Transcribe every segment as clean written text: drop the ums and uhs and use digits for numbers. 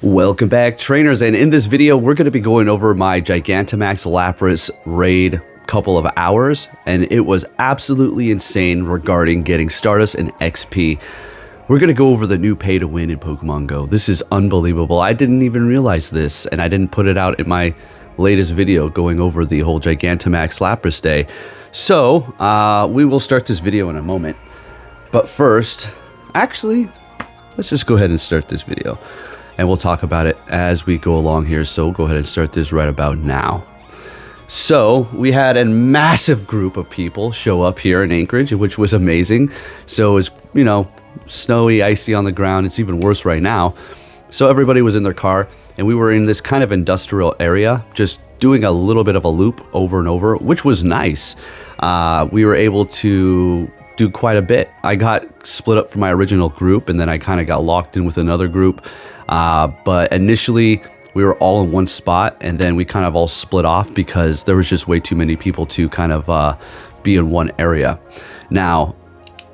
Welcome back, trainers, and in this video we're going to be going over my Gigantamax Lapras raid couple of hours, and it was absolutely insane regarding getting Stardust and XP. We're going to go over the new pay to win in Pokemon Go. This is unbelievable. I didn't even realize this, and I didn't put it out in my latest video going over the whole Gigantamax Lapras day. So we will start this video in a moment, but first, actually, let's just go ahead and start this video. And we'll talk about it as we go along here. So go ahead and start this right about now. So we had a massive group of people show up here in Anchorage, which was amazing. So it's, you know, snowy, icy on the ground. It's even worse right now. So everybody was in their car and we were in this kind of industrial area, just doing a little bit of a loop over and over, which was nice. We were able to do quite a bit. I got split up from my original group and then I kind of got locked in with another group. But initially we were all in one spot and then we kind of all split off because there was just way too many people to kind of be in one area. Now,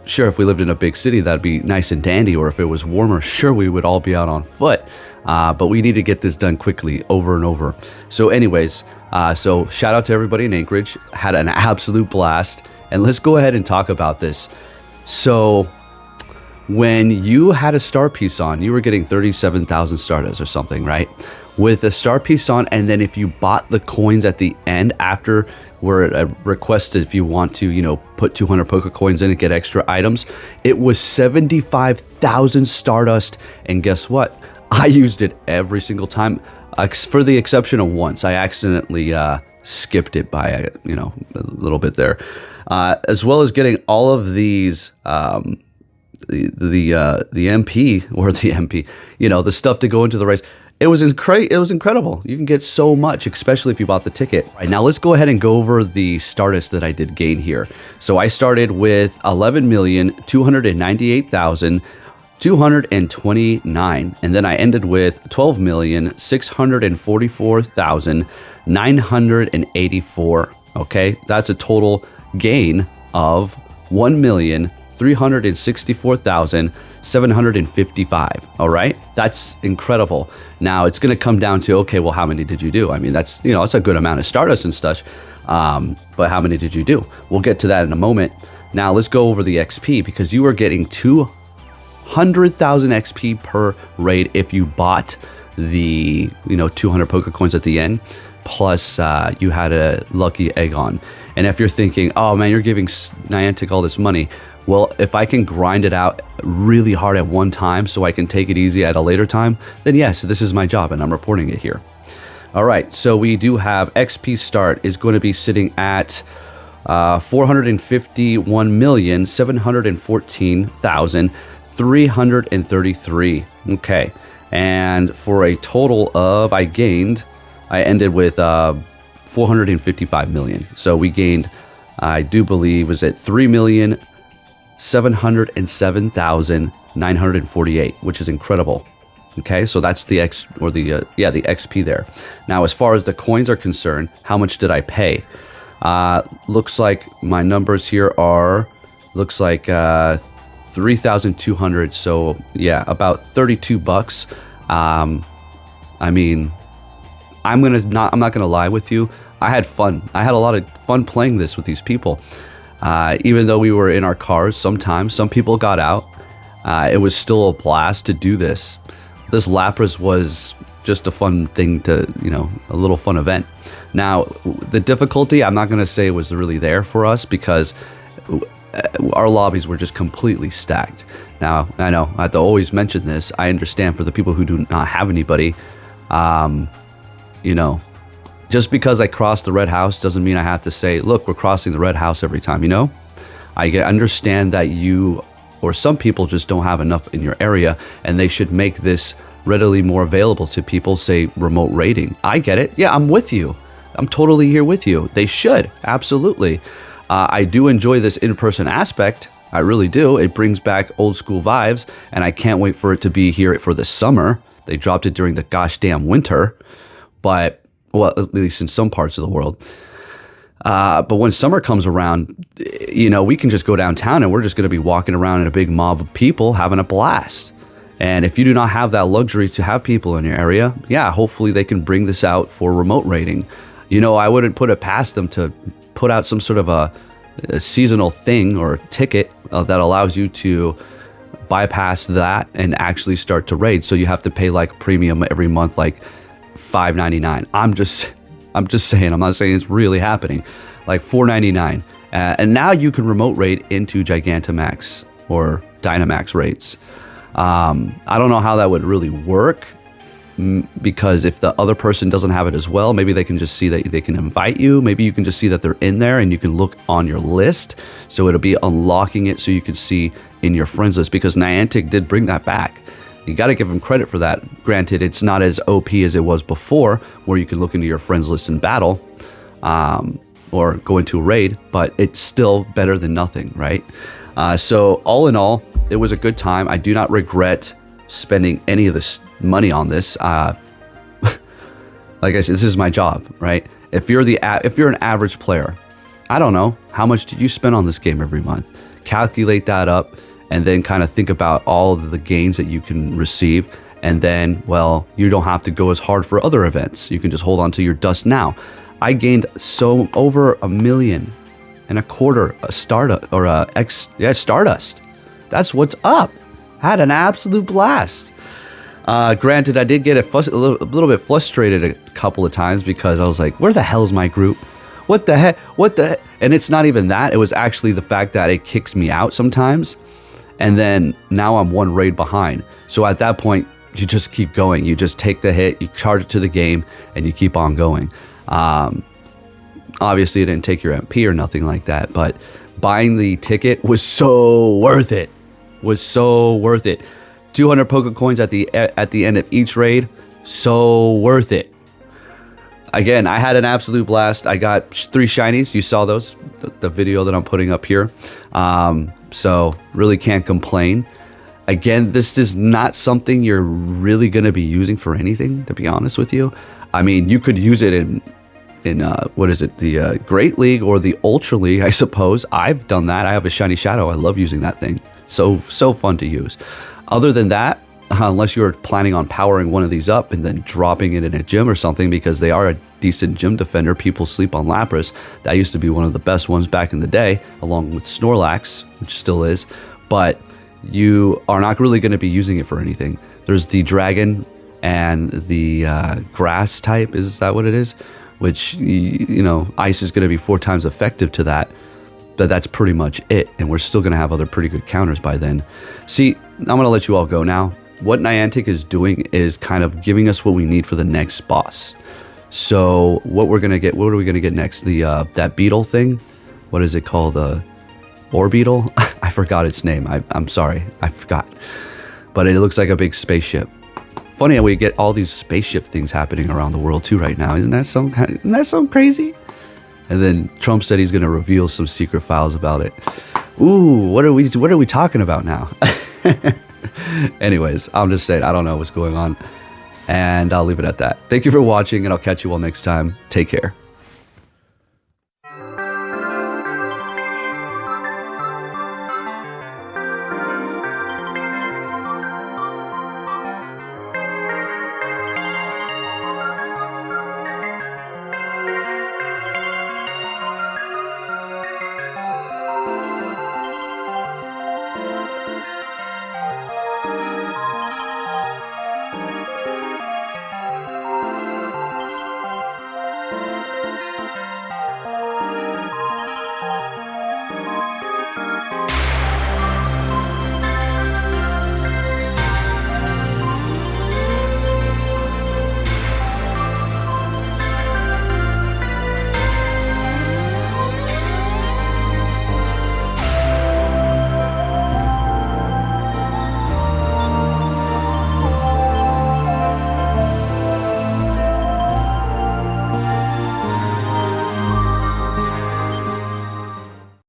sure, if we lived in a big city, that'd be nice and dandy, or if it was warmer, sure, we would all be out on foot. But we need to get this done quickly, over and over. So anyways, so shout out to everybody in Anchorage. Had an absolute blast. And let's go ahead and talk about this. So when you had a star piece on, you were getting 37,000 Stardust or something, right? With a star piece on, and then if you bought the coins at the end after, where requested if you want to, you know, put 200 Poke Coins in and get extra items, it was 75,000 Stardust. And guess what? I used it every single time, for the exception of once. I accidentally skipped it by a little bit there, as well as getting all of these the MP or the MP, you know, the stuff to go into the race. It was incredible. You can get so much, especially if you bought the ticket. All right, now let's go ahead and go over the Stardust that I did gain here. So I started with 11,298,229, and then I ended with 12,644,984. Okay, that's a total gain of 1,364,755. All right, that's incredible. Now it's going to come down to, okay, well, how many did you do? I mean, that's, you know, it's a good amount of Stardust and stuff, but how many did you do? We'll get to that in a moment. Now let's go over the XP, because you were getting 200,000 XP per raid if you bought the, you know, 200 Poke Coins at the end, plus you had a lucky egg on. And if you're thinking, oh man, you're giving Niantic all this money, well, if I can grind it out really hard at one time so I can take it easy at a later time, then yes, this is my job and I'm reporting it here. All right, so we do have XP start is going to be sitting at 451,714,333. Okay, and for a total of, I ended with 455 million. So we gained, I do believe, was at 3,707,948, which is incredible. Okay, so that's the the XP there. Now, as far as the coins are concerned, how much did I pay? Looks like my numbers here are, 3,200. So yeah, about 32 bucks. I mean, I'm not gonna lie with you. I had fun. I had a lot of fun playing this with these people. Even though we were in our cars, sometimes some people got out. It was still a blast to do this. This Lapras was just a fun thing to, you know, a little fun event. Now, the difficulty, I'm not gonna say it was really there for us because our lobbies were just completely stacked. Now, I know I have to always mention this. I understand for the people who do not have anybody, you know, just because I crossed the red house doesn't mean I have to say, look, we're crossing the red house every time, you know? I understand that you or some people just don't have enough in your area and they should make this readily more available to people, say remote raiding. I get it. Yeah, I'm with you. I'm totally here with you. They should, absolutely. I do enjoy this in-person aspect. I really do. It brings back old school vibes and I can't wait for it to be here for the summer. They dropped it during the gosh damn winter, but well, at least in some parts of the world. But when summer comes around, you know, we can just go downtown and we're just going to be walking around in a big mob of people having a blast. And if you do not have that luxury to have people in your area, yeah, hopefully they can bring this out for remote raiding. You know, I wouldn't put it past them to put out some sort of a seasonal thing or ticket that allows you to bypass that and actually start to raid. So you have to pay like premium every month, like $5.99. I'm just saying, I'm not saying it's really happening, like $4.99. And now you can remote raid into Gigantamax or Dynamax raids. I don't know how that would really work, because if the other person doesn't have it as well, maybe they can just see that they can invite you. Maybe you can just see that they're in there and you can look on your list. So it'll be unlocking it so you can see in your friends list, because Niantic did bring that back. You got to give them credit for that. Granted, it's not as OP as it was before, where you can look into your friends list in battle or go into a raid, but it's still better than nothing, right? So all in all, it was a good time. I do not regret spending any of this money on this. Like I said, this is my job, right? If you're an average player, I don't know, how much do you spend on this game every month? Calculate that up and then kind of think about all of the gains that you can receive. And then, well, you don't have to go as hard for other events. You can just hold on to your dust now. I gained over 1.25 million Stardust. That's what's up. Had an absolute blast. Granted, I did get a little bit frustrated a couple of times, because I was like, where the hell's my group? What the heck? And it's not even that. It was actually the fact that it kicks me out sometimes. And then now I'm one raid behind. So at that point, you just keep going. You just take the hit, you charge it to the game, and you keep on going. Obviously, it didn't take your MP or nothing like that, but buying the ticket was so worth it. 200 Poke Coins at the end of each raid, so worth it. Again, I had an absolute blast. I got 3 shinies. You saw those, the video that I'm putting up here. So really can't complain. Again, this is not something you're really going to be using for anything, to be honest with you. I mean, you could use it in what is it, the Great League or the Ultra League, I suppose. I've done that. I have a shiny shadow. I love using that thing. So fun to use. Other than that, unless you're planning on powering one of these up and then dropping it in a gym or something, because they are a decent gym defender. People sleep on Lapras. That used to be one of the best ones back in the day, along with Snorlax, which still is. But you are not really going to be using it for anything. There's the dragon and the grass type. Is that what it is? Which, you know, ice is going to be 4 times effective to that. But that's pretty much it. And we're still going to have other pretty good counters by then. See, I'm going to let you all go now. What Niantic is doing is kind of giving us what we need for the next boss. So what we're going to get, what are we going to get next? That beetle thing? What is it called? The Orbeetle? I forgot its name. I'm sorry. I forgot. But it looks like a big spaceship. Funny how we get all these spaceship things happening around the world too right now. Isn't that so crazy? And then Trump said he's going to reveal some secret files about it. Ooh, what are we talking about now? Anyways, I'm just saying, I don't know what's going on. And I'll leave it at that. Thank you for watching, and I'll catch you all next time. Take care.